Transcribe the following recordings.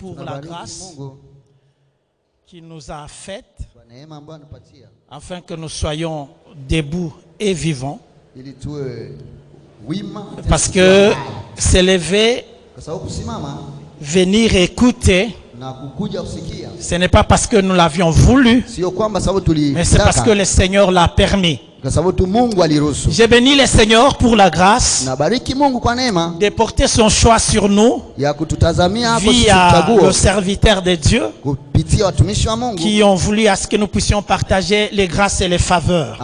pour la grâce qui nous a faite afin que nous soyons debout et vivants. Parce que s'élever, venir écouter, ce n'est pas parce que nous l'avions voulu, mais c'est parce que le Seigneur l'a permis. J'ai béni le Seigneur pour la grâce de porter son choix sur nous via le serviteur de Dieu qui ont voulu à ce que nous puissions partager les grâces et les faveurs.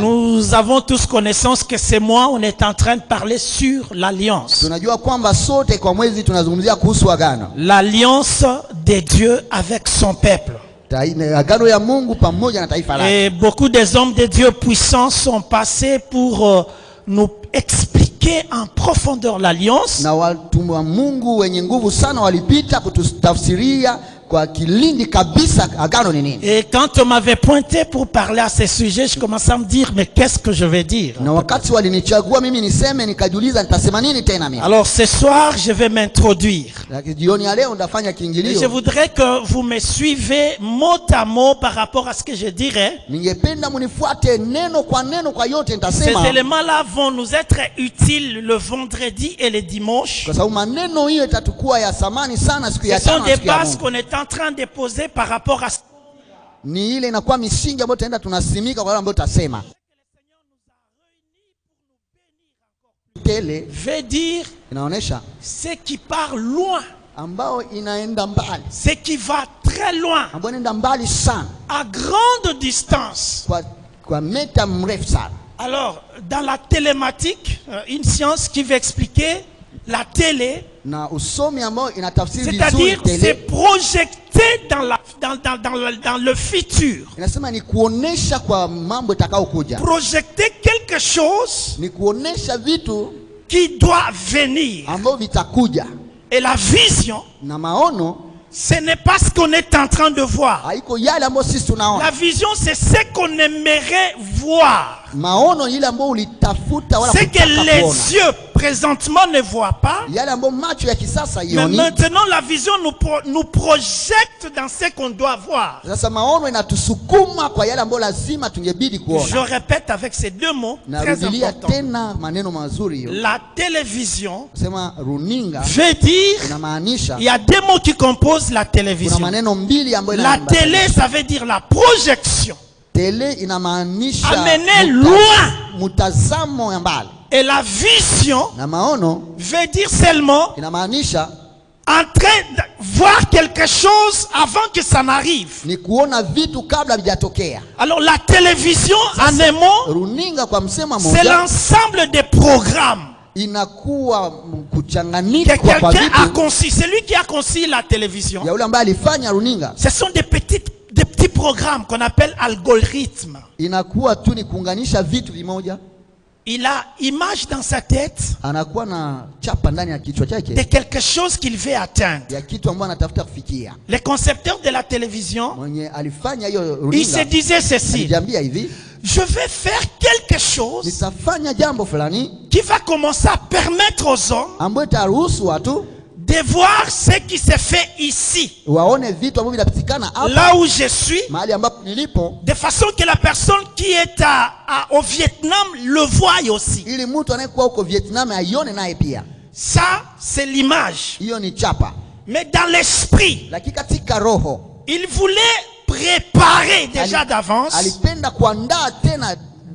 Nous avons tous connaissance que c'est moi, on est en train de parler sur l'alliance. L'alliance de Dieu avec son peuple. Et beaucoup des hommes de Dieu puissants sont passés pour nous expliquer en profondeur l'alliance. Et quand on m'avait pointé pour parler à ce sujet, je commençais à me dire, mais qu'est-ce que je vais dire? Alors ce soir, je vais m'introduire. Et je voudrais que vous me suivez mot à mot par rapport à ce que je dirais. Ces éléments-là vont nous être utiles le vendredi et le dimanche. Ce sont des bases qu'on est en train de poser par rapport à veut dire ce qui part loin, ce qui va très loin, à grande distance. Alors, dans la télématique, une science qui veut expliquer la télé, c'est-à-dire c'est projeté dans le futur. Projeter quelque chose qui doit venir. Et la vision, ce n'est pas ce qu'on est en train de voir. La vision, c'est ce qu'on aimerait voir. C'est que les yeux présentement ne voient pas. Mais maintenant, la vision nous projette dans ce qu'on doit voir. Je répète avec ces deux mots très importants. La télévision veut dire, il y a deux mots qui composent la télévision. La télé, ça veut dire la projection. Amener loin. Et la vision veut dire seulement en train de voir quelque chose avant que ça n'arrive. Alors la télévision, en un mot, c'est l'ensemble des programmes que quelqu'un a conçu. Celui qui a conçu la télévision, ce sont des petits programmes qu'on appelle algorithmes. Il a image dans sa tête de quelque chose qu'il veut atteindre. Les concepteurs de la télévision, ils se disaient ceci: je vais faire quelque chose qui va commencer à permettre aux hommes de voir ce qui se fait ici, là où je suis, de façon que la personne qui est au Vietnam le voie aussi. Ça, c'est l'image. Mais dans l'esprit, il voulait préparer déjà d'avance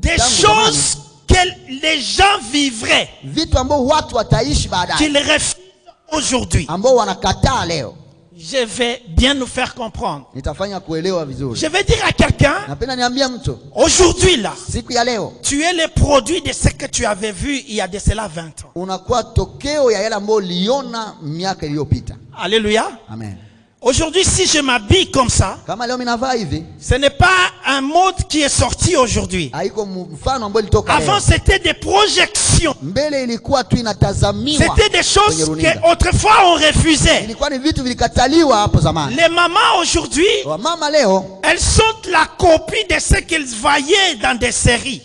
des choses que les gens vivraient, qu'ils refusent aujourd'hui. Je vais bien nous faire comprendre. Je vais dire à quelqu'un, aujourd'hui là, tu es le produit de ce que tu avais vu il y a de cela 20 ans. Alléluia. Amen. Aujourd'hui, si je m'habille comme ça, ce n'est pas un mode qui est sorti aujourd'hui. Avant, c'était des projections. C'était des choses qu'autrefois on refusait. Les mamans aujourd'hui, elles sont la copie de ce qu'elles voyaient dans des séries.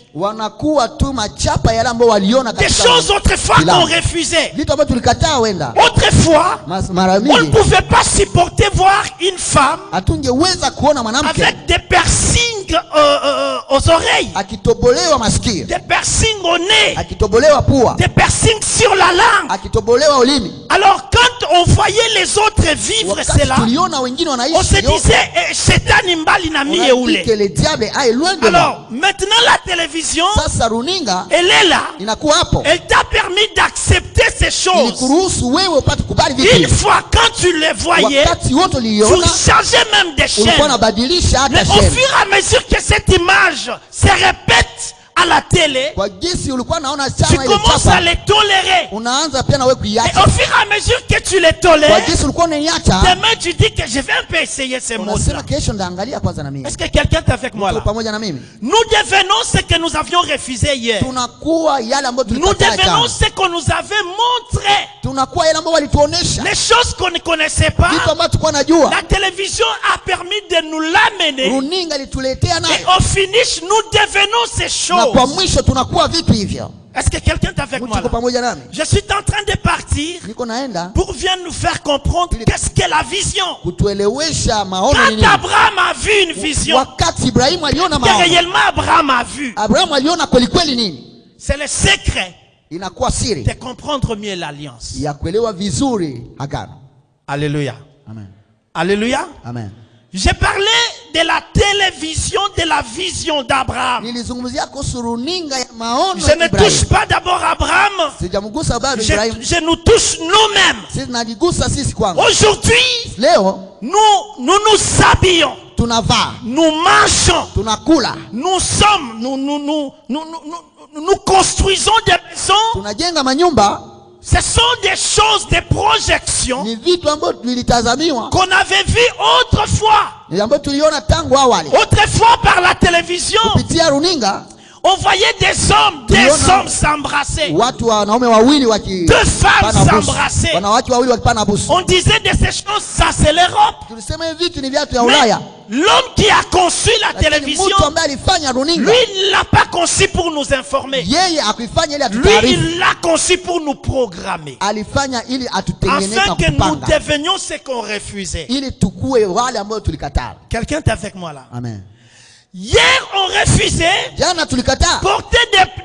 Des choses autrefois qu'on refusait. Autrefois, on ne pouvait pas supporter voir une femme avec des piercings aux oreilles, des piercings au nez, des piercings sur la langue. Alors quand on voyait les autres vivre cela, on se disait alors maintenant la télévision, elle est là, elle t'a permis d'accepter ces choses. Une fois quand tu les voyais, tu changeais même des chaînes. Mais au fur et à mesure que cette image se répète à la télé, tu commences à les tolérer. Et au fur et à mesure que tu les tolères, demain tu dis que je vais un peu essayer ces mots-là. Est-ce que quelqu'un est avec moi là? Nous devenons ce que nous avions refusé hier. Nous devenons ce qu'on nous avait montré. Les choses qu'on ne connaissait pas, la télévision a permis de nous l'amener. Et au finish, nous devenons ces choses. Est-ce que quelqu'un est avec moi là? Je suis en train de partir pour venir nous faire comprendre qu'est-ce qu'est la vision. Quand Abraham a vu une vision, que réellement Abraham a vu, c'est le secret de comprendre mieux l'alliance. Alléluia. Amen. Alléluia. Amen. J'ai parlé de la télévision, de la vision d'Abraham. Je ne touche pas d'abord Abraham. Je nous touche nous-mêmes. Aujourd'hui, nous habillons. Nous marchons. Nous sommes. Nous construisons des maisons. Ce sont des choses, des projections qu'on avait vues autrefois. Autrefois par la télévision, on voyait des hommes s'embrasser. Deux femmes s'embrasser. On disait de ces choses, ça c'est l'Europe. L'homme qui a conçu la télévision, lui il l'a pas conçu pour nous informer. Lui il l'a conçu pour nous programmer. Afin que nous devenions ce qu'on refusait. Quelqu'un est avec moi là? Amen. Hier, on refusait porter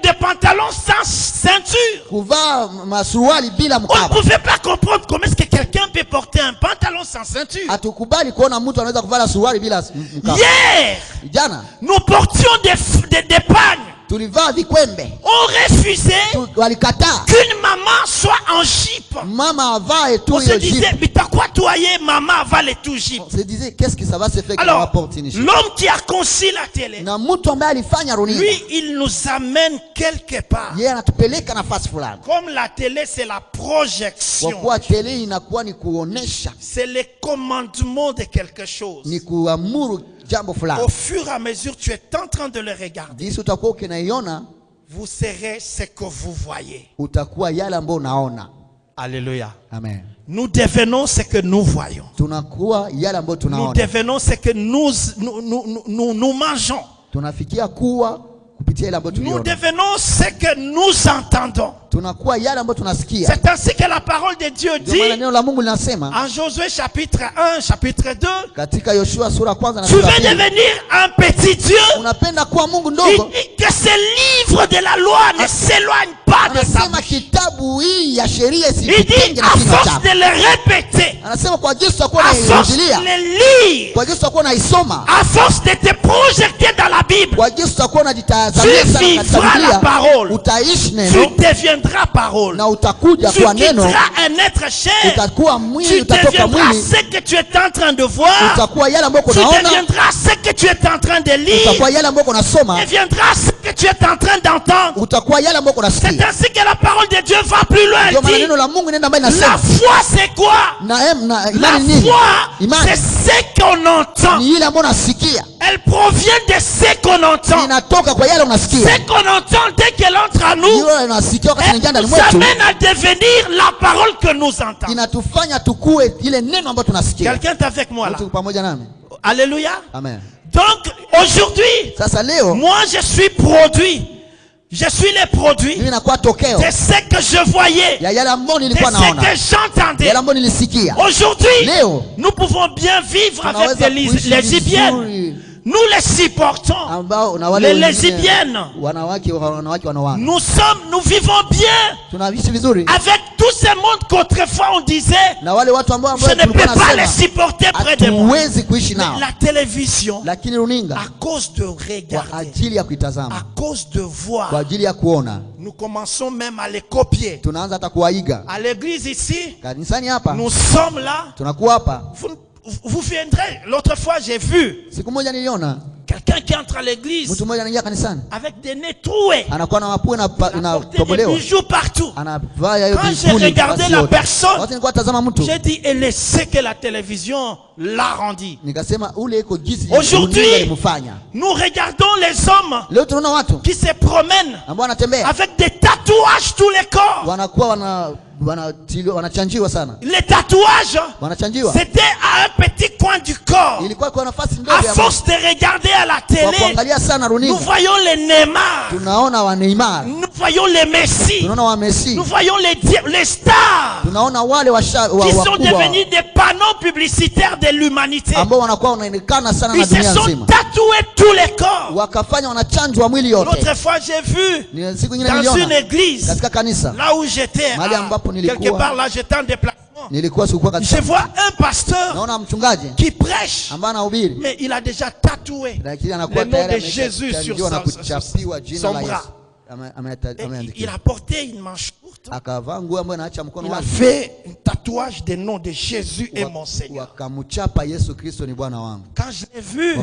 des pantalons sans ceinture. On ne pouvait pas comprendre comment est-ce que quelqu'un peut porter un pantalon sans ceinture. Hier, nous portions des pagnes. On refusait qu'une maman soit en Jeep. On se disait, mais t'as quoi toi, maman va les tout Jeep. On se disait, qu'est-ce que ça va se faire? Alors, l'homme qui a conçu la télé, lui, il nous amène quelque part. Comme la télé, c'est la projection. C'est le commandement de quelque chose. Au fur et à mesure, tu es en train de le regarder. Vous serez ce que vous voyez. Alléluia. Amen. Nous devenons ce que nous voyons. Nous devenons ce que nous mangeons. Nous devenons ce que nous entendons. C'est ainsi que la parole de Dieu dit en Josué chapitre 1, chapitre 2. Tu veux devenir un petit Dieu. Que ce livre de la loi ne s'éloigne pas de sa bouche. Il dit à force de le répéter, à force de le lire, à force de te projeter dans la Bible, tu vivras la parole. Tu deviendras parole. Tu quitteras un être cher. Tu deviendras ce que tu es en train de voir. Tu deviendras ce que tu es en train de lire. Tu deviendras ce que tu es en train d'entendre. C'est ainsi que la parole de Dieu va plus loin. La foi c'est quoi? La foi c'est ce qu'on entend. Elle provient de ce qu'on entend. Ce qu'on entend dès qu'elle entre à nous, elle nous amène à devenir la parole que nous entendons. Quelqu'un est avec moi là? Alléluia. Amen. Donc aujourd'hui, moi je suis produit. Je suis le produit de ce que je voyais, de ce que j'entendais. Aujourd'hui, nous pouvons bien vivre avec des lesbiennes. Nous les supportons. Les lesbiennes. Nous vivons bien avec tout ce monde qu'autrefois on disait je ne peux pas les supporter près de moi. La télévision, à cause de regarder, à cause de voir, nous commençons même à les copier. À l'église ici, nous sommes là. Vous viendrez. L'autre fois, j'ai vu quelqu'un qui entre à l'église avec des nez troués, des bijoux partout. Quand j'ai regardé la personne, j'ai dit, elle sait que la télévision l'a rendu. Aujourd'hui, nous regardons les hommes qui se promènent avec des tatouages tous les corps. Les tatouages, c'était à un petit coin du corps. À force de regarder à la télé, nous voyons les Neymar, nous voyons les Messi, nous voyons les stars qui sont devenus des panneaux publicitaires de l'humanité. Ils se sont tatoués tous les corps. L'autre fois, j'ai vu dans une église, là où j'étais, quelque part là, j'étais en déplacement. Je vois un pasteur qui prêche, mais il a déjà tatoué le nom de Jésus sur son bras. Il a porté une manche courte. Il a fait un tatouage des noms de Jésus et mon Seigneur. Quand je l'ai vu,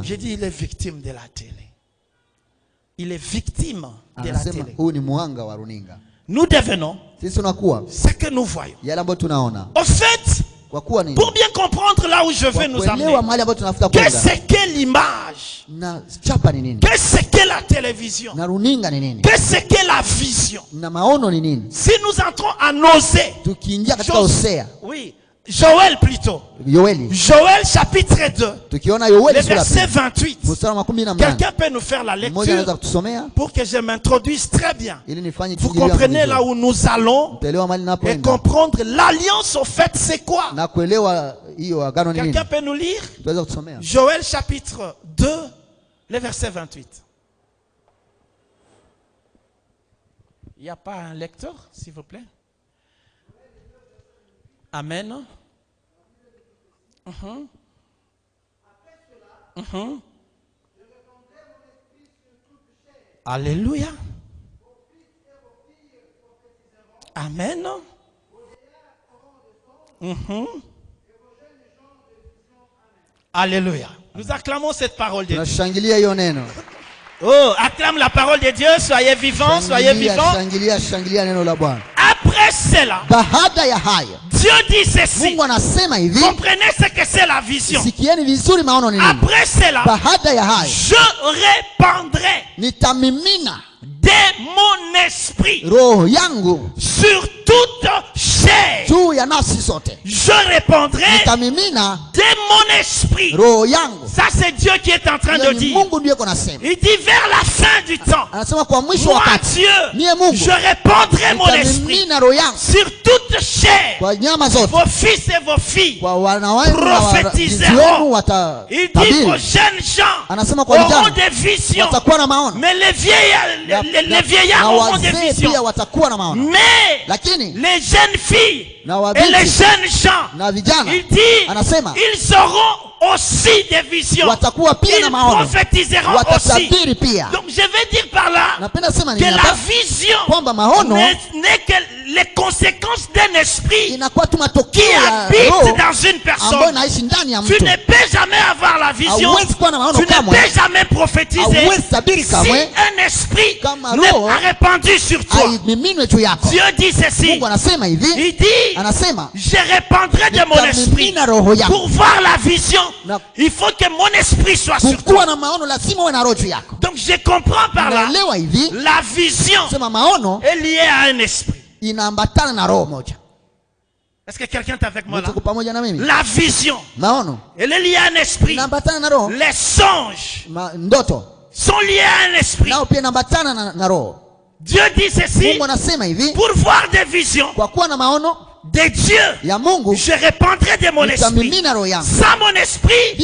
j'ai dit il est victime de la télé. Il est victime de la télé. Nous devenons ce que nous voyons. En fait, pour bien comprendre là où je veux nous amener, qu'est-ce que l'image? Qu'est-ce que la télévision? Qu'est-ce que la vision? Si nous entrons à Osée, oui, Joël plutôt. Joël chapitre 2. Le verset 28. Quelqu'un peut nous faire la lecture pour que je m'introduise très bien. Vous comprenez là où nous allons et comprendre l'alliance au fait c'est quoi. Quelqu'un peut nous lire Joël chapitre 2, le verset 28. Il n'y a pas un lecteur s'il vous plaît? Amen. Alléluia. Amen. Alléluia. Nous acclamons cette parole de Dieu. Oh, acclame la parole de Dieu. Soyez vivants, soyez vivants. Après cela, Dieu dit ceci. Comprenez ce que c'est la vision. Après cela, je répandrai de mon esprit sur toute chair. Je répandrai de mon esprit. Ça c'est Dieu qui est en train de dire. Il dit vers la fin du temps, moi Dieu, je répandrai mon esprit sur toute chair. Vos fils et vos filles prophétiseront. Il dit vos jeunes gens auront des visions. Mais les vieillards auront des visions. Mais les jeunes filles et les jeunes gens, il dit, ils auront aussi des visions. Ils prophétiseront aussi. Donc je vais dire par là que la vision n'est que les conséquences d'un esprit qui habite dans une personne. Tu ne peux jamais avoir la vision. Tu ne peux jamais prophétiser si un esprit n'est pas répandu sur toi. Dieu dit ceci. Il dit, je répandrai de mon esprit. Pour voir la vision, il faut que mon esprit soit sur toi. Donc je comprends par là, la vision est liée à un esprit. Est-ce que quelqu'un est avec moi là? La vision, elle est liée à un esprit. Les songes sont liés à un esprit. Dieu dit ceci, pour voir des visions de Dieu, je répandrai de mon esprit. Sans mon esprit,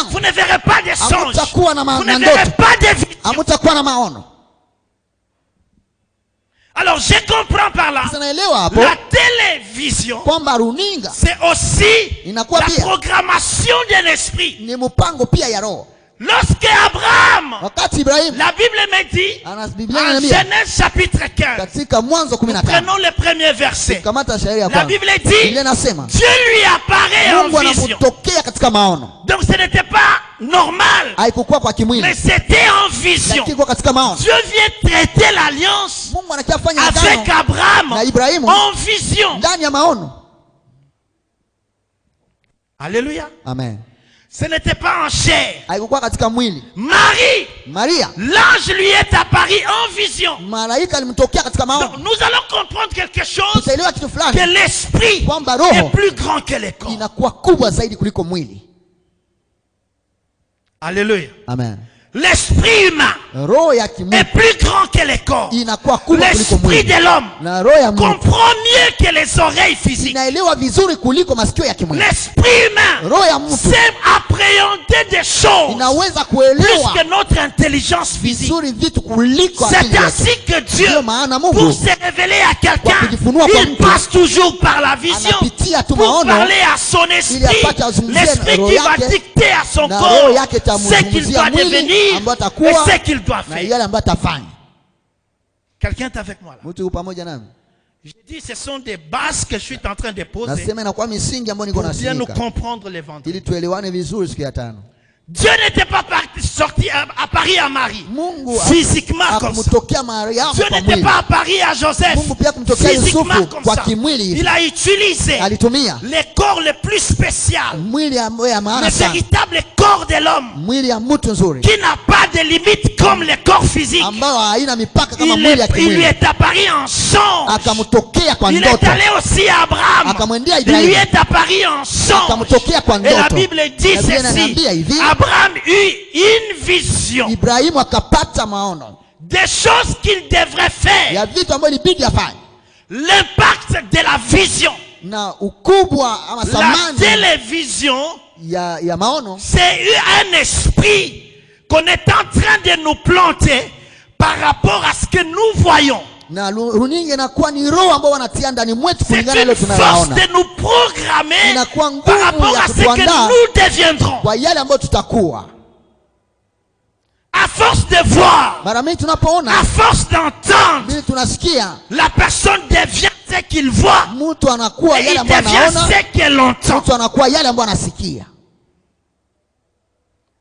vous ne verrez pas de songes, vous ne verrez pas de visions. Alors je comprends par là, la télévision, c'est aussi la programmation d'un esprit. Lorsque Abraham, la Bible me dit, en Genèse chapitre 15, nous prenons le premier verset. La Bible dit, Dieu lui apparaît en vision. Donc ce n'était pas normal, mais c'était en vision. Dieu vient traiter l'alliance avec Abraham en vision. Alléluia. Amen. Ce n'était pas en chair. Marie, l'ange lui est apparu en vision. Donc, nous allons comprendre quelque chose, que l'esprit est plus grand que le corps. Alléluia. Amen. L'esprit humain est plus grand que le corps. L'esprit de l'homme comprend mieux que les oreilles physiques. L'esprit humain sait appréhender des choses plus que notre intelligence physique. C'est ainsi que Dieu, pour se révéler à quelqu'un, il passe toujours par la vision pour parler à son esprit. L'esprit qui va dicter à son corps ce qu'il doit devenir et ce qu'il doit faire. Quelqu'un est avec moi là? Je dis, ce sont des bases que je suis en train de poser pour bien nous comprendre l'évangile. Dieu n'était pas sorti à Paris à Marie physiquement comme ça. Dieu n'était pas à Paris à Joseph physiquement comme ça. Il a utilisé les corps les plus spéciaux, le véritable corps de l'homme qui n'a pas de limite comme le corps physique. Il lui est apparu en songe. Il est allé aussi à Abraham. Il lui est apparu en songe. Et la Bible dit ceci. Abraham eut une vision des choses qu'il devrait faire. L'impact de la vision. La télévision, c'est un esprit qu'on est en train de nous planter par rapport à ce que nous voyons. C'est une force de nous programmer par rapport à ce que nous deviendrons. À force de voir, à force d'entendre, la personne devient ce qu'il voit et il devient ce qu'elle entend.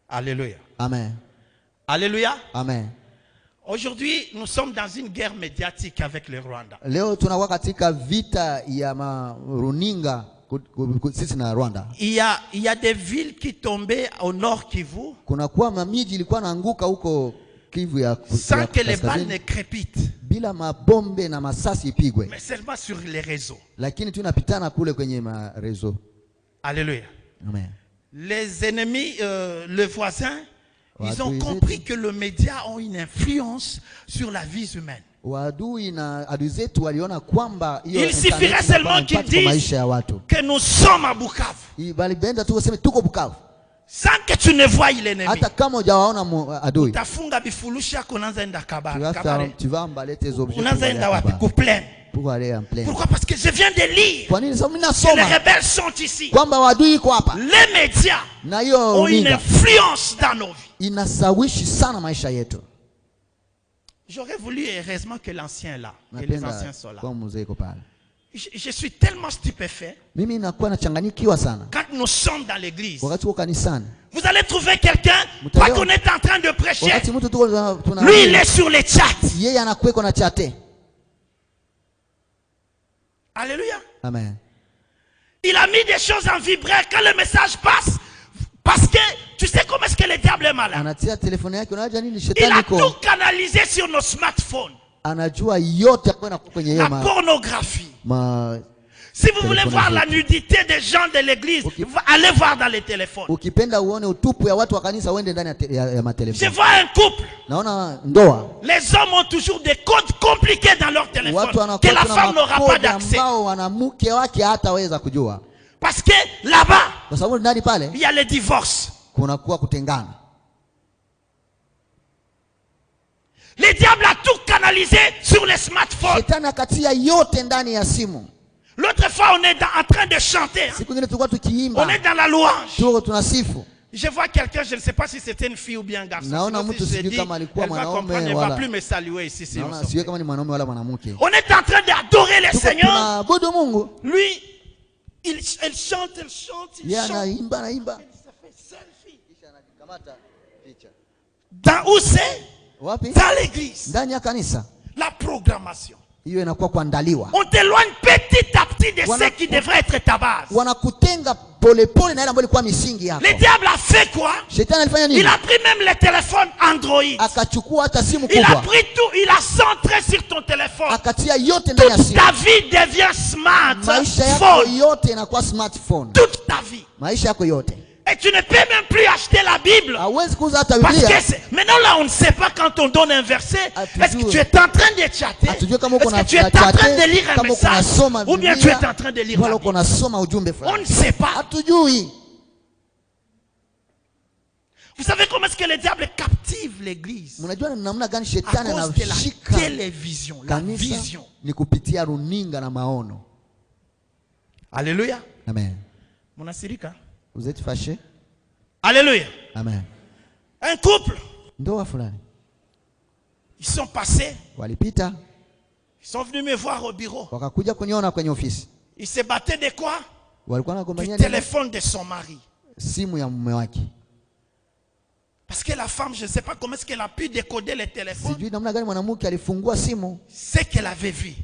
Alléluia. Amen. Alléluia. Amen. Aujourd'hui, nous sommes dans une guerre médiatique avec le Rwanda. Il y a des villes qui tombaient au nord Kivu sans que les balles ne crépitent, mais seulement sur les réseaux. Alléluia. Amen. Les ennemis, les voisins, ils ont compris que les médias ont une influence sur la vie humaine. Il suffirait seulement qu'ils disent que nous sommes à Bukavu, sans que tu ne voies l'ennemi. Pourquoi? Parce que je viens de lire que les rebelles sont ici. Les médias ont une influence dans nos vies. J'aurais voulu heureusement que l'ancien est là, que les anciens sont là. Je suis tellement stupéfait. Quand nous sommes dans l'église, vous allez trouver quelqu'un, pas qu'on est en train de prêcher. Lui, il est sur les chats. Alléluia. Amen. Il a mis des choses en vibraire quand le message passe. Parce que tu sais comment est-ce que le diable est malin. Il a tout canalisé sur nos smartphones. La pornographie. Si vous voulez voir la nudité des gens de l'église, allez voir dans les téléphones. Je vois un couple. Les hommes ont toujours des codes compliqués dans leur téléphone que la femme n'aura pas d'accès. Parce que là-bas, il y a les divorces. Le diable a tout canalisé sur les smartphones. L'autre fois, on est en train de chanter. On est dans la louange. Je vois quelqu'un, je ne sais pas si c'était une fille ou bien un garçon. Si je dis, elle va comprendre, elle ne va plus me saluer ici. On est en train d'adorer le Seigneur. Lui, elle chante, il chante. Il se fait selfie. Dans où c'est? Dans l'église. La programmation. On t'éloigne petit à petit de ce qui devrait être ta base. Le diable a fait quoi? Il a pris même les téléphones Android. Il a pris tout, il a centré sur ton téléphone. Toute ta vie devient smartphone. Toute ta vie. Et tu ne peux même plus acheter la Bible. Parce que maintenant là on ne sait pas quand on donne un verset. Est-ce que tu es en train de chatter? Est-ce que tu es en train de lire un message? Ou bien tu es en train de lire la Bible? On ne sait pas. Vous savez comment est-ce que le diable captive l'église? À cause de la télévision, la vision. Alléluia. Amen. Mon asirika. Vous êtes fâchés? Alléluia. Amen. Un couple. Ils sont passés. Ils sont venus me voir au bureau. Ils se battaient de quoi? Du téléphone de son mari. Parce que la femme, je ne sais pas comment est-ce qu'elle a pu décoder le téléphone. Ce qu'elle avait vu,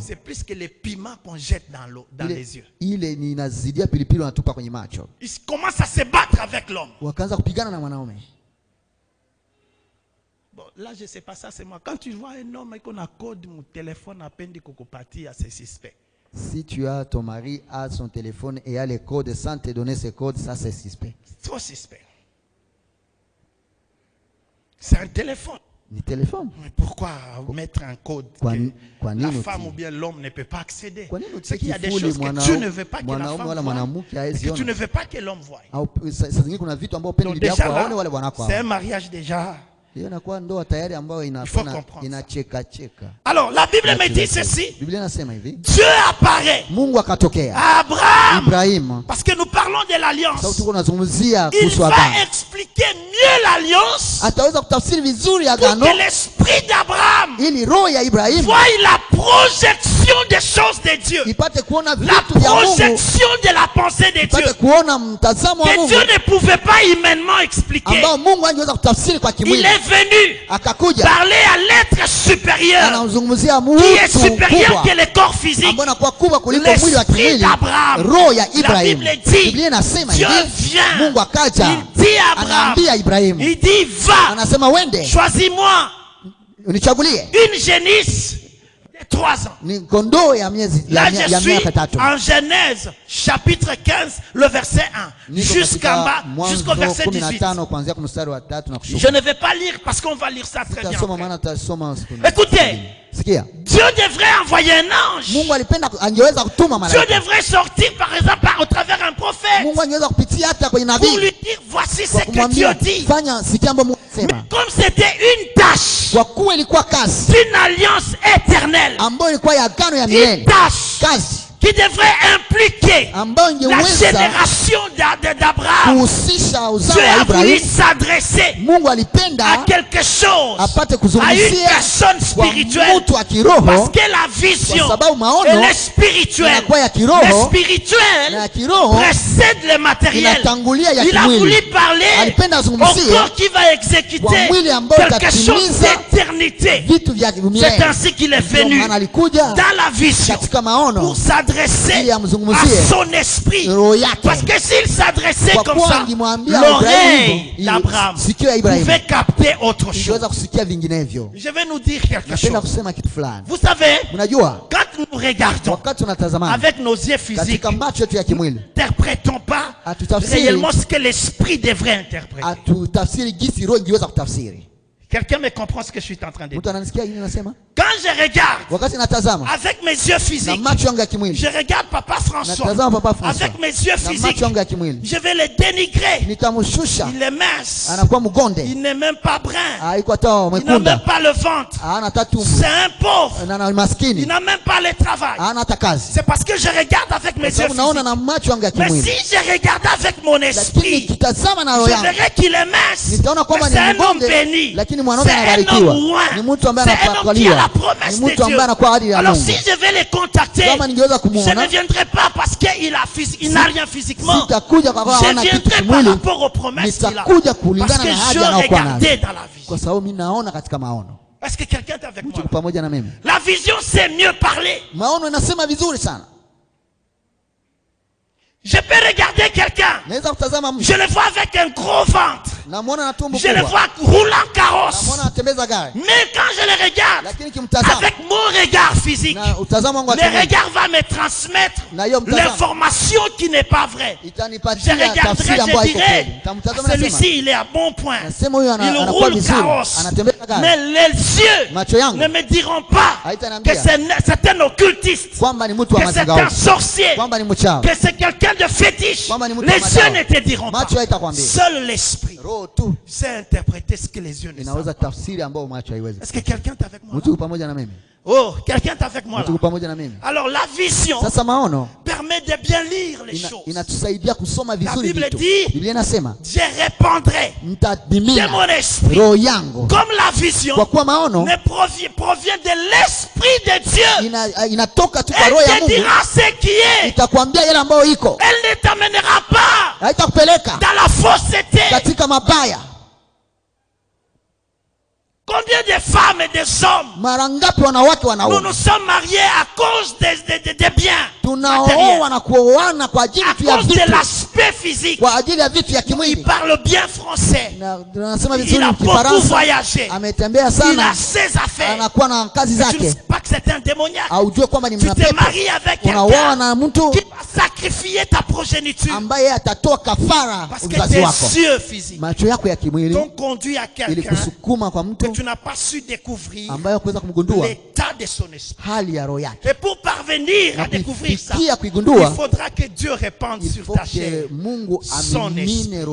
c'est plus que les piments qu'on jette dans les yeux. Ils commencent à se battre avec l'homme. Bon, là, je ne sais pas, ça c'est moi. Quand tu vois un homme et qu'on accorde mon téléphone à peine de cocopathie, c'est suspect. Si tu as ton mari a son téléphone et a les codes sans te donner ces codes, ça c'est suspect. Trop suspect. C'est un téléphone. Mais pourquoi mettre un code que la femme ou bien l'homme ne peut pas accéder? C'est qu'il y a des choses que tu ne veux pas que la femme voie, que tu ne veux pas que l'homme voie. Donc déjà là, c'est un mariage déjà. Il faut comprendre. Alors la Bible me dit ceci. Dieu apparaît à Abraham. Parce que nous parlons de l'alliance. Il va expliquer mieux l'alliance pour que l'esprit d'Abraham voie la projection des choses de Dieu. La projection de la pensée de Dieu. Que Dieu ne pouvait pas humainement expliquer. Il est venu parler à l'être supérieur qui est supérieur que le corps physique, l'esprit d'Abraham. La Bible dit, Dieu vient, il dit à Abraham, il dit va, choisis-moi une génisse de 3 ans. Là je suis en Genèse chapitre 15 le verset 1 jusqu'en bas jusqu'au verset 18. Je ne vais pas lire parce qu'on va lire ça très bien. Écoutez, Dieu devrait envoyer un ange. Dieu devrait sortir par exemple au travers un prophète pour lui dire voici ce que Dieu dit. Mais comme c'était une tâche d'une alliance éternelle, une tâche qui devrait impliquer la génération d'Abraham. Dieu a voulu s'adresser à quelque chose, à une personne spirituelle, parce que la vision, elle est spirituelle. Le spirituel précède le matériel. Il a voulu parler au corps qui va exécuter quelque chose d'éternité. C'est ainsi qu'il est venu dans la vision pour s'adresser à son esprit. Parce que s'il s'adressait comme ça, l'oreille d'Abraham pouvait capter autre chose. Je vais nous dire quelque chose. Vous savez, quand nous regardons avec nos yeux physiques, nous n'interprétons pas réellement ce que l'esprit devrait interpréter. Quelqu'un me comprend ce que je suis en train de dire? Quand je regarde avec mes yeux physiques, je regarde Papa François avec mes yeux physiques, je vais le dénigrer. Il est mince, il n'est même pas brun, il n'a même pas le ventre, c'est un pauvre, il n'a même pas le travail. C'est parce que je regarde avec mes yeux physiques. Mais si je regarde avec mon esprit, je verrai qu'il est mince, mais c'est un homme béni, c'est un homme loin, c'est un homme qui a la promesse de Dieu. Alors si je vais les contacter, je ne viendrai pas parce qu'il n'a rien physiquement. Je viendrai par rapport aux promesses qu'il a, parce que je regardais dans la vision. Est-ce que quelqu'un est avec moi? La vision, c'est mieux parler. Je peux regarder quelqu'un, je le vois avec un gros ventre, je le vois roulant carrosse, mais quand je le regarde avec mon regard physique, le regard va me transmettre l'information qui n'est pas vraie. Je regarderai, je dirai, celui-ci il est à bon point, il roule carrosse, mais les yeux ne me diront pas que c'est un occultiste, que c'est un sorcier, que c'est quelqu'un de fétiche. Les yeux ne te diront pas. Seul l'esprit sait interpréter ce que les yeux ne savent pas. Est-ce que quelqu'un est avec moi? Oh, quelqu'un est avec moi là. Alors la vision permet de bien lire les choses. La Bible dit, je répandrai de mon esprit. Comme la vision provient de l'esprit de Dieu, elle te dira ce qui est. Elle ne t'amènera pas dans la fausseté. Combien de femmes et des hommes nous nous sommes mariés à cause des biens matériels, à cause de l'aspect physique. Il parle bien français, il a beaucoup voyagé, il a ses affaires. Tu ne sais pas que c'est un démoniaque. Tu te maries avec quelqu'un qui va sacrifier ta progéniture parce que tes yeux physiques t'ont conduit à quelqu'un que tu n'as pas su découvrir l'état de son esprit. Et pour parvenir à découvrir ça, il faudra que Dieu répande sur ta chair son esprit.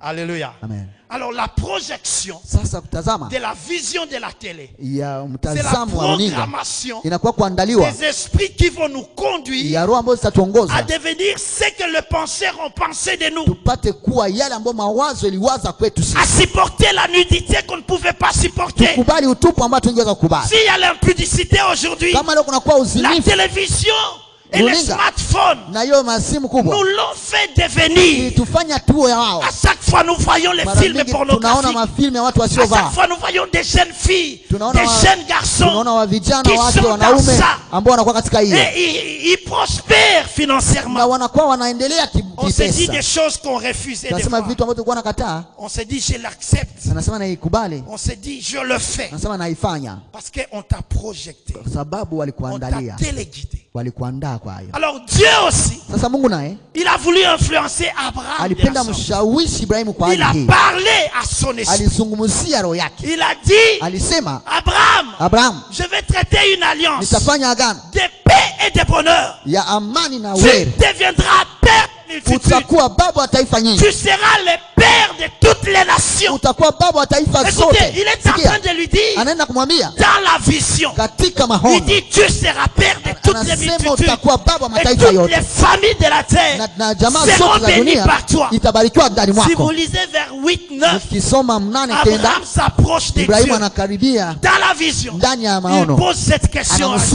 Alléluia. Amen. Alors la projection de la vision de la télé, c'est la programmation des esprits qui vont nous conduire à devenir ce que les penseurs ont pensé de nous, à supporter la nudité qu'on ne pouvait pas supporter. S'il y a l'impudicité aujourd'hui, la télévision et les smartphones nous l'ont fait devenir. À chaque fois nous voyons les films pornographiques. À chaque fois nous voyons des jeunes filles, des jeunes garçons qui sont dans ça. Et ils prospèrent financièrement. On se dit des choses qu'on refuse. On se dit je l'accepte. On se dit je le fais. Parce qu'on t'a projeté. On t'a téléguidé. Alors Dieu aussi, il a voulu influencer Abraham. Il a parlé à son esprit. Il a dit, Abraham, je vais traiter une alliance de paix et de bonheur. Tu deviendras père de multitudes. Tu seras le père de toutes les nations. Écoutez, il est en train de lui dire dans la vision. Il dit tu seras père de toutes les multitudes. Et toutes les familles de la terre seront bénies par toi. Si vous lisez vers 8-9, Abraham s'approche de Dieu. Dans la vision, il pose cette question à Dieu.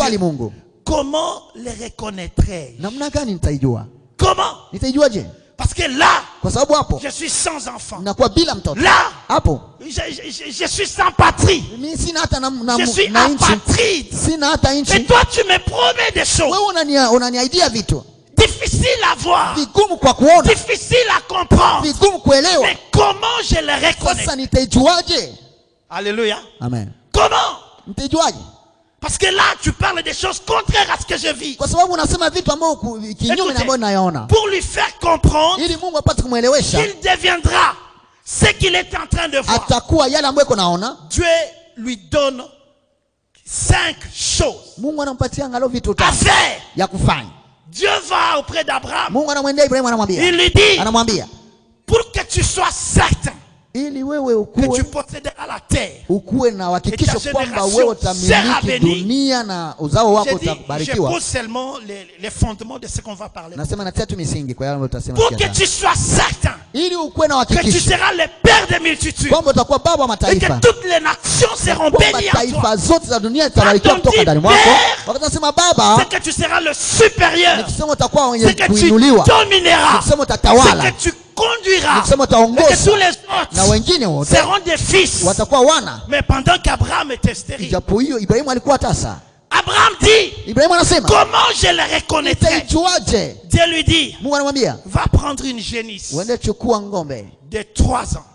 Comment les reconnaîtrais-je? Comment? Parce que là, je suis sans enfant. Là, je suis sans patrie. Je suis apatride. Et toi, tu me promets des choses difficiles à voir, difficiles à comprendre. Mais comment je les reconnais? Alléluia. Amen. Comment? Parce que là, tu parles des choses contraires à ce que je vis. Écoutez, pour lui faire comprendre qu'il deviendra ce qu'il est en train de voir, Dieu lui donne 5 choses à faire. Dieu va auprès d'Abraham. Il lui dit, pour que tu sois certain que tu posséderas la terre et ta génération sera bénie. Je pose seulement les fondements de ce qu'on va parler. Pour que tu sois certain que tu seras le père des multitudes et que toutes les nations seront bénies en toi. Quand on dit père, c'est que tu seras le supérieur, c'est que tu domineras, c'est que tu conduira, et que tous les autres seront des fils. Mais pendant qu'Abraham était stérile, Abraham dit, comment je le reconnaîtrai? Dieu lui dit, va prendre une génisse de 3 ans.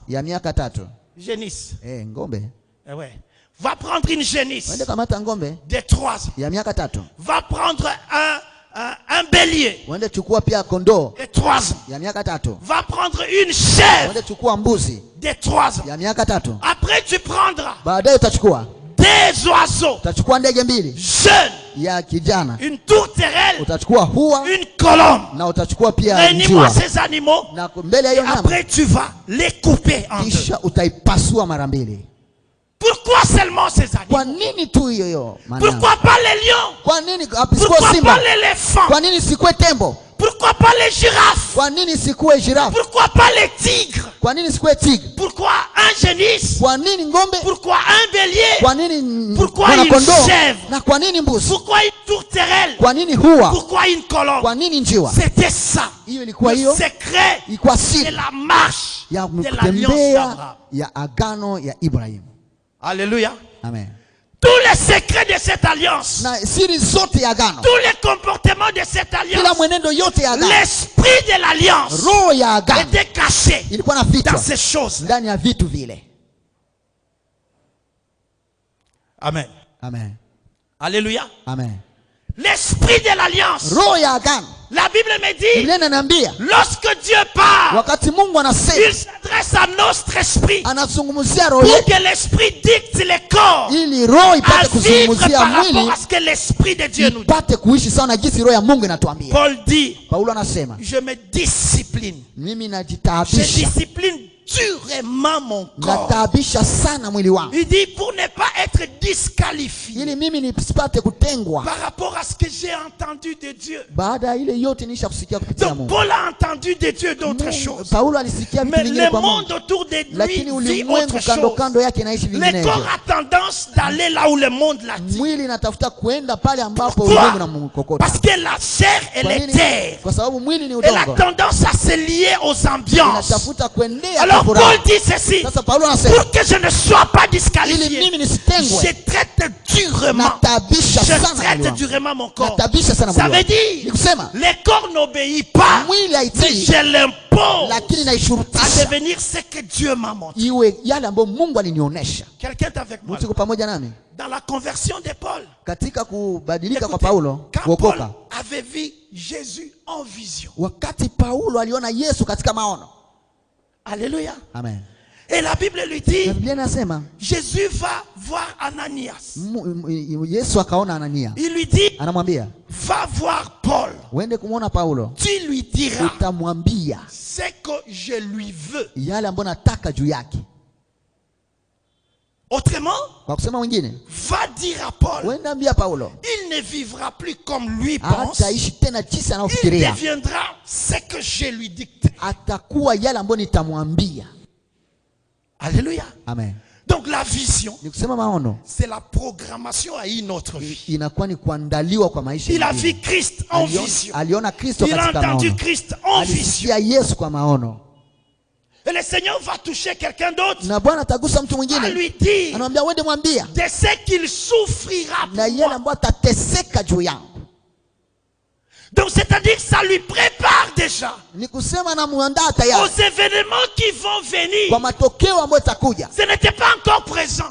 Génisse. Ouais. Va prendre une génisse de 3 ans. Va prendre un bélier de 3 ans. Va prendre une chèvre de 3 ans. Après tu prendras des oiseaux jeunes, une tourterelle, une colombe. Réunis-moi ces animaux et après tu vas les couper en deux. Pourquoi seulement ces animaux? Pourquoi pas les lions? Pourquoi pas l'éléphant? Pourquoi pas les girafes? Pourquoi pas les tigres? Pourquoi un génisse? Pourquoi un bélier? Pourquoi une chèvre? Pourquoi une tourterelle? Pourquoi une colombe? C'était ça le secret de la marche de l'alliance d'Abraham. Alléluia. Amen. Tous les secrets de cette alliance, tous les comportements de cette alliance, l'esprit de l'alliance était caché dans ces choses. Amen. Amen. Alléluia. Amen. L'esprit de l'alliance. La Bible me dit, lorsque Dieu parle, il s'adresse à notre esprit pour que l'esprit dicte les corps à vivre par rapport à ce que l'esprit de Dieu nous dit. Paul dit, je me discipline. Je discipline durement mon corps. Il dit pour ne pas être disqualifié par rapport à ce que j'ai entendu de Dieu. Donc Paul a entendu de Dieu d'autres choses, mais le monde autour de lui vit autre chose. Le corps a tendance d'aller là où le monde l'attire. Pourquoi? Parce que la chair elle est terre. Elle a tendance à se lier aux ambiances. Alors Paul dit ceci, pour que je ne sois pas disqualifié, je traite durement mon corps. Ça veut dire, le corps n'obéit pas, mais je l'impose à devenir ce que Dieu m'a montré. Quelqu'un est avec moi dans la conversion de Paul. Écoutez, quand Paul avait vu Jésus en vision, alléluia. Amen. Et la Bible lui dit, Jésus va voir Ananias. Il lui dit, va voir Paul. Tu lui dira ce que je lui veux. Autrement, va dire à Paul, il ne vivra plus comme lui pense, il deviendra ce que je lui dicte. Alléluia. Amen. Donc la vision, c'est la programmation à une autre vie. Il a vu Christ en vision. Il a entendu Christ en vision. Et le Seigneur va toucher quelqu'un d'autre. Va lui dire de ce qu'il souffrira pour moi. Donc c'est-à-dire que ça lui prépare déjà aux événements qui vont venir. Ce n'était pas encore présent.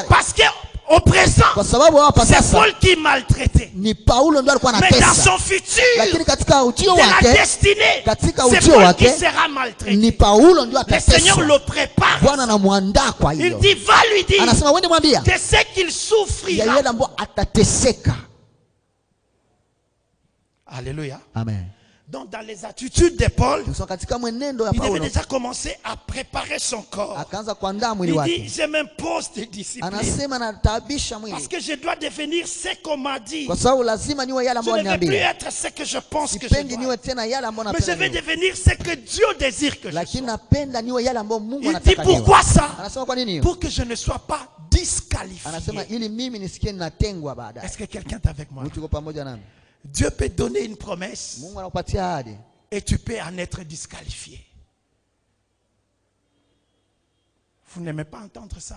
Parce que au présent, c'est Paul qui maltraitait. Mais dans son futur, de la destinée, c'est Paul qui sera maltraité. Le Seigneur le prépare. Il dit, va lui dire de ce qu'il souffrira. Alléluia. Amen. Donc dans les attitudes de Paul, il avait déjà commencé à préparer son corps. Il dit, je m'impose des disciplines. Parce que je dois devenir ce qu'on m'a dit. Je ne vais plus être ce que je pense que je dois. Mais je vais devenir ce que Dieu désire que je sois. Il dit, pourquoi ça? Pour que je ne sois pas disqualifié. Est-ce que quelqu'un est avec moi? Dieu peut donner une promesse et tu peux en être disqualifié. Vous n'aimez pas entendre ça?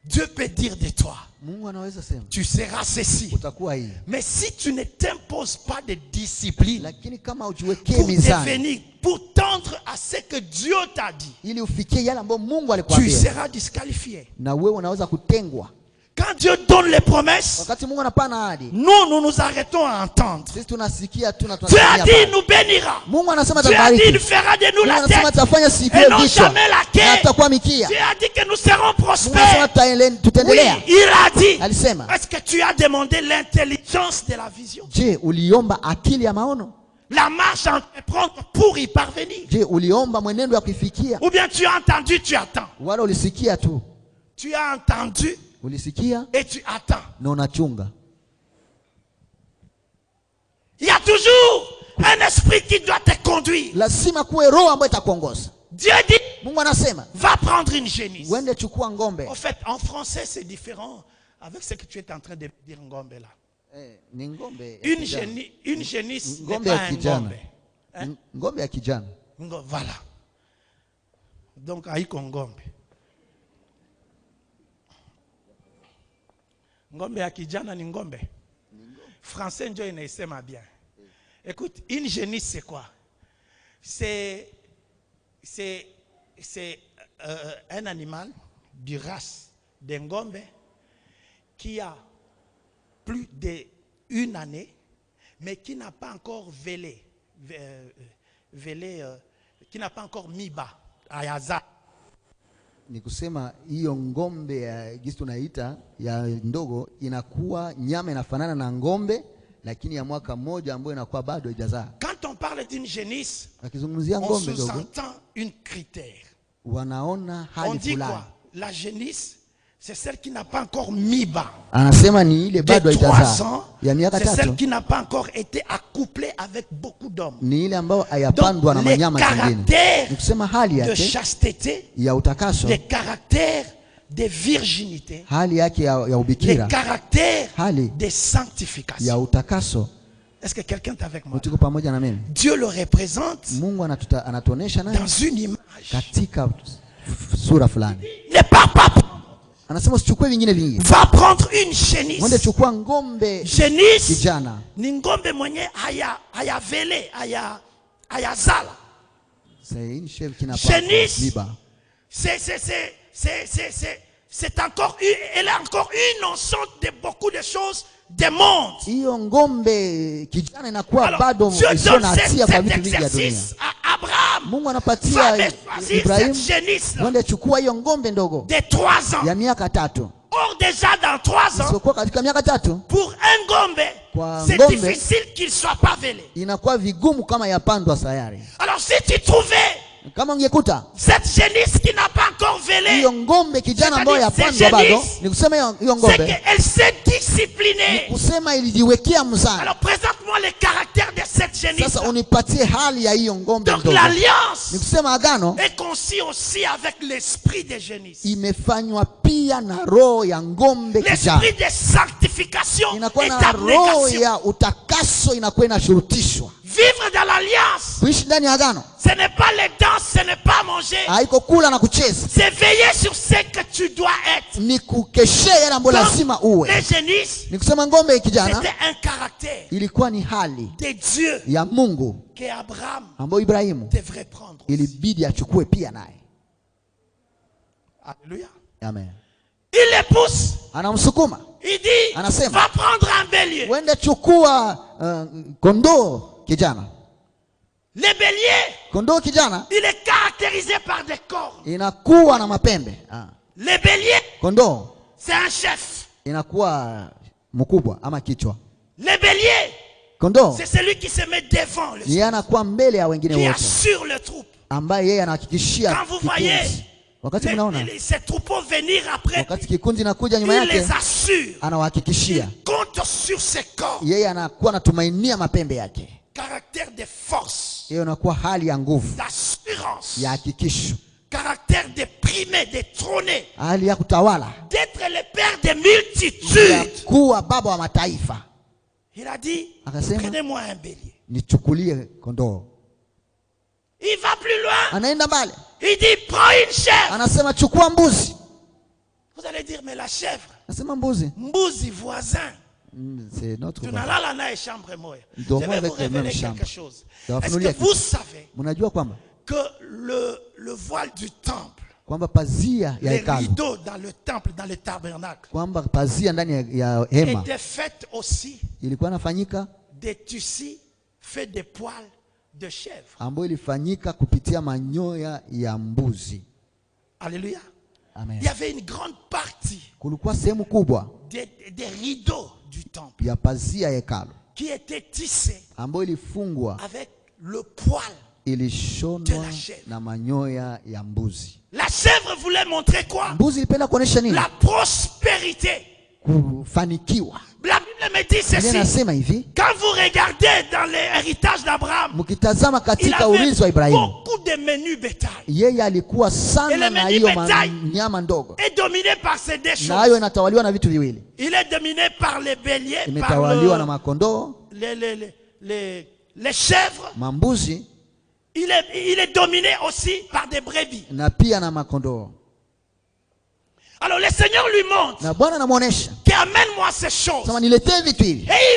Dieu peut dire de toi, tu seras ceci. Mais si tu ne t'imposes pas de discipline pour tendre à ce que Dieu t'a dit, tu seras disqualifié. Quand Dieu donne les promesses, nous nous arrêtons à entendre. Dieu a dit, il nous bénira. Dieu a dit, il fera de nous la tête et non jamais la queue. Dieu a dit que nous serons prospères. Oui, il a dit. Est-ce que tu as demandé l'intelligence de la vision? La marche à entreprendre pour y parvenir. Ou bien tu as entendu, tu attends. Tu as entendu et tu attends. Il y a toujours un esprit qui doit te conduire. Dieu dit, va prendre une génisse. En fait, en français, c'est différent avec ce que tu es en train de dire ngombe là. Une génisse n'est pas un ngombe. Ngombe ya kijana. Voilà. Donc, haiko ngombe. Ngombe ya kijana ni ngombe. Français ndio inaisema bien. Écoute, une génisse c'est quoi? C'est un animal du race de ngombe qui a plus d'une année mais qui n'a pas encore qui n'a pas encore mis bas ayaza. Ni kusema hiyo ngombe ya gisi tunaita ya ndogo inakuwa nyama inafanana na ngombe lakini ya mwaka mmoja ambayo inakuwa bado haijazaa. Quand on parle d'une génisse, on sous-entend une critère. Wanaona hali on dit fulani. Quoi? La génisse, c'est celle qui n'a pas encore mis bas. Anasema ni ile bado haijazaa. Ya miaka 3. C'est celle qui n'a pas encore été accouplée avec beaucoup d'hommes. Ni ile ambayo hayapandwa na manyama zingine. Ni kusema hali yake de chasteté, ya utakaso, les caractères de virginité, hali yake ya ubikira, les caractères de sanctification, ya utakaso. Est-ce que quelqu'un est avec moi? Dieu le représente dans une image. Ne pars pas. Va prendre une génisse. Génisse ni ngombe mwenye haya vele haya zala. Génisse c'est encore elle a encore une notion de beaucoup de choses des mondes. Alors, Dieu donne cet exercice à Abraham. Va choisir cette génisse de 3 ans. encore déjà dans 3 ans, pour un gombe, c'est difficile qu'il ne soit pas vélé. Alors si tu trouvais cette génisse qui n'a pas encore vélé, c'est qu'elle s'est disciplinée. Alors présente-moi les caractères de cette génisse. Donc l'alliance est conçue aussi avec l'esprit des génisses. L'esprit de sanctification et d'abnégation. Vivre dans l'alliance, ce n'est pas les danses, ce n'est pas manger. C'est veiller sur ce que tu dois être. Donc, les génisses, c'était un caractère de Dieu qu'Abraham devrait prendre aussi. Alléluia. Amen. Il les pousse. Il dit, va prendre un bélier. Le bélier, il est caractérisé par des cornes. Le bélier, c'est un chef. Le bélier, c'est celui qui se met devant le chef, qui assure le troupe. Quand vous voyez ces troupeaux venir après, il les assure. Il compte sur ses corps. Caractère de force, d'assurance, caractère de primer, de trôner, d'être le père des multitudes. Il a dit, prenez-moi un bélier. Il va plus loin. Il dit, prends une chèvre. Vous allez dire, mais la chèvre, mbuzi voisin. C'est notre Je vais vous révéler quelque chose. Est-ce que vous savez que le voile du temple, les rideaux dans le temple, dans le tabernacle, étaient faits aussi des tissus faits de poils de chèvre. Alléluia. Amen. Il y avait une grande partie des rideaux du temple qui étaient tissés avec le poil de la chèvre. La chèvre voulait montrer quoi? La prospérité. La Bible me dit ceci. Quand vous regardez dans l'héritage d'Abraham, il avait beaucoup de menus bétail. Et le menu bétail est dominé par ces deux choses. Il est dominé par les béliers, par les chèvres. Il est dominé aussi par des brebis. Alors le Seigneur lui montre qu'amène-moi ces choses. Et il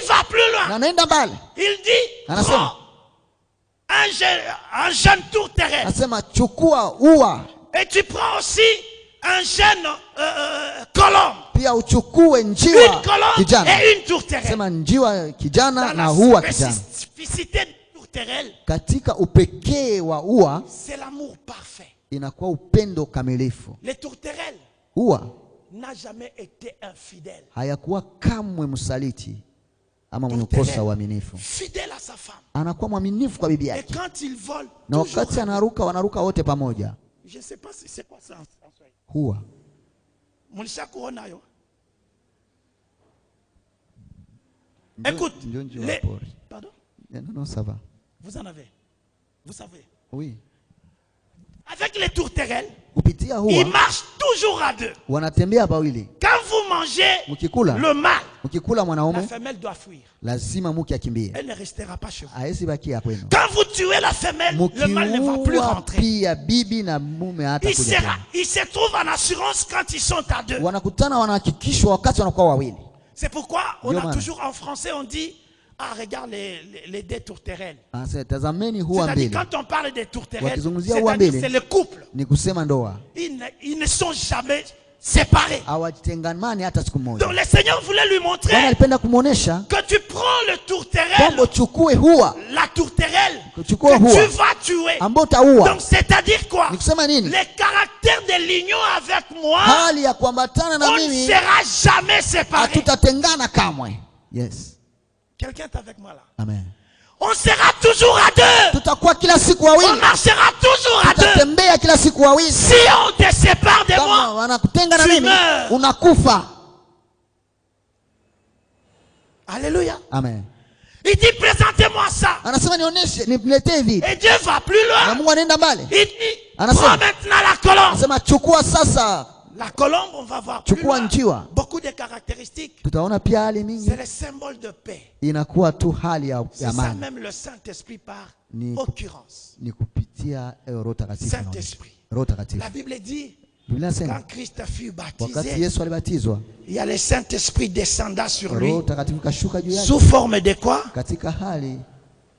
va plus loin. Il dit, prends un jeune tourterelle. Et tu prends aussi un jeune colombe. Une colombe et une tourterelle. Dans la spécificité de tourterelle, c'est l'amour parfait. Les tourterelles n'a jamais été infidèle. Fidèle à sa femme. Et quand il vole, je ne sais pas si c'est quoi ça en écoute, pardon? Non, ça va. Vous en avez? Vous savez? Oui. Avec les tourterelles, ils marchent toujours à deux. Quand vous mangez le mâle, la femelle doit fuir. Elle ne restera pas chez vous. Quand vous tuez la femelle, le mâle ne va plus rentrer. Il se trouve en assurance quand ils sont à deux. C'est pourquoi on a toujours en français, on dit, ah, regarde les deux tourterelles. C'est-à-dire, quand on parle des tourterelles, c'est le couple. Ils ne sont jamais séparés. Donc le Seigneur voulait lui montrer que tu prends le tourterelle, la tourterelle que tu vas tuer. Donc c'est-à-dire quoi? Les caractères de l'union avec moi, on ne sera jamais séparés. Yes. Quelqu'un est avec moi là? Amen. On sera toujours à deux. On marchera toujours à deux. Si on te sépare de moi, tu meurs. Alléluia. Amen. Il dit présentez-moi ça. Et Dieu va plus loin. Il dit prends maintenant la colombe. La colombe, on va voir plus loin. Beaucoup de caractéristiques. C'est le symbole de paix. C'est ça même le Saint-Esprit par occurrence. Saint-Esprit. La Bible dit quand Christ fut baptisé, il y a le Saint-Esprit descendant sur lui. Sous forme de quoi?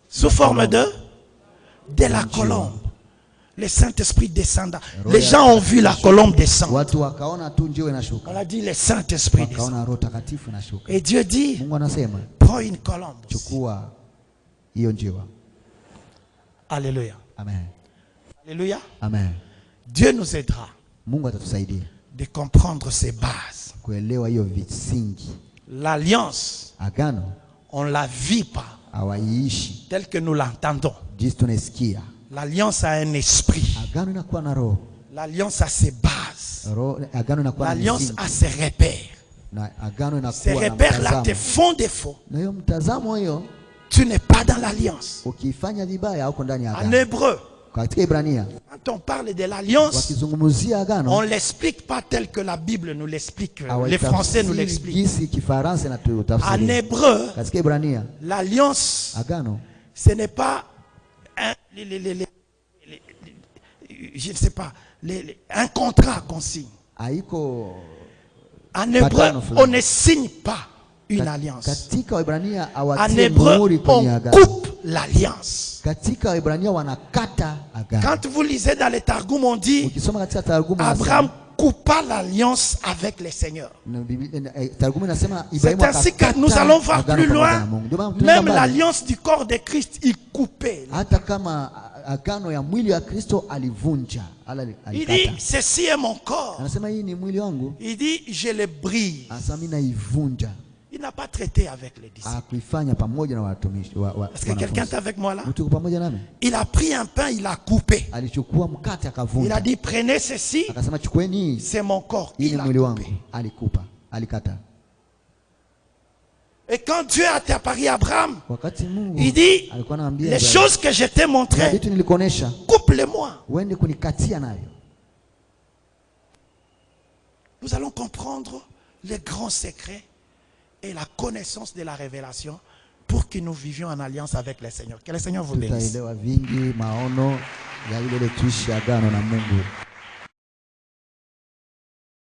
Sous forme de la colombe. Le Saint-Esprit descendant. Les gens ont vu la colombe descendre. On a dit le Saint-Esprit descend. Et Dieu dit, prends une colombe. Alléluia. Amen. Alléluia. Amen. Dieu nous aidera de comprendre ces bases. L'alliance, on ne la vit pas telle que nous l'entendons. L'alliance a un esprit. L'alliance a ses bases. L'alliance a ses repères. Ces repères-là te font défaut. Tu n'es pas dans l'alliance. En hébreu, quand on parle de l'alliance, on ne l'explique pas tel que la Bible nous l'explique. Les Français nous l'expliquent. En hébreu, l'alliance, ce n'est pas je ne sais pas, un contrat qu'on signe. En hébreu, on ne signe pas une alliance. En hébreu, on coupe l'alliance. Quand vous lisez dans les Targum, on dit Abraham coupa l'alliance avec le Seigneur. C'est ainsi que nous allons voir plus loin. Même l'alliance du corps de Christ, il coupait. Il dit, ceci est mon corps. Il dit, je le brise. Il n'a pas traité avec les disciples. Est-ce que quelqu'un est avec moi là? Il a pris un pain, il a coupé. Il a dit, prenez ceci, c'est mon corps. Il a coupé. Et quand Dieu a apparu à Abraham, il dit, les choses que je t'ai montrées, coupe-les-moi. Nous allons comprendre les grands secrets et la connaissance de la révélation pour que nous vivions en alliance avec le Seigneur. Que le Seigneur vous bénisse.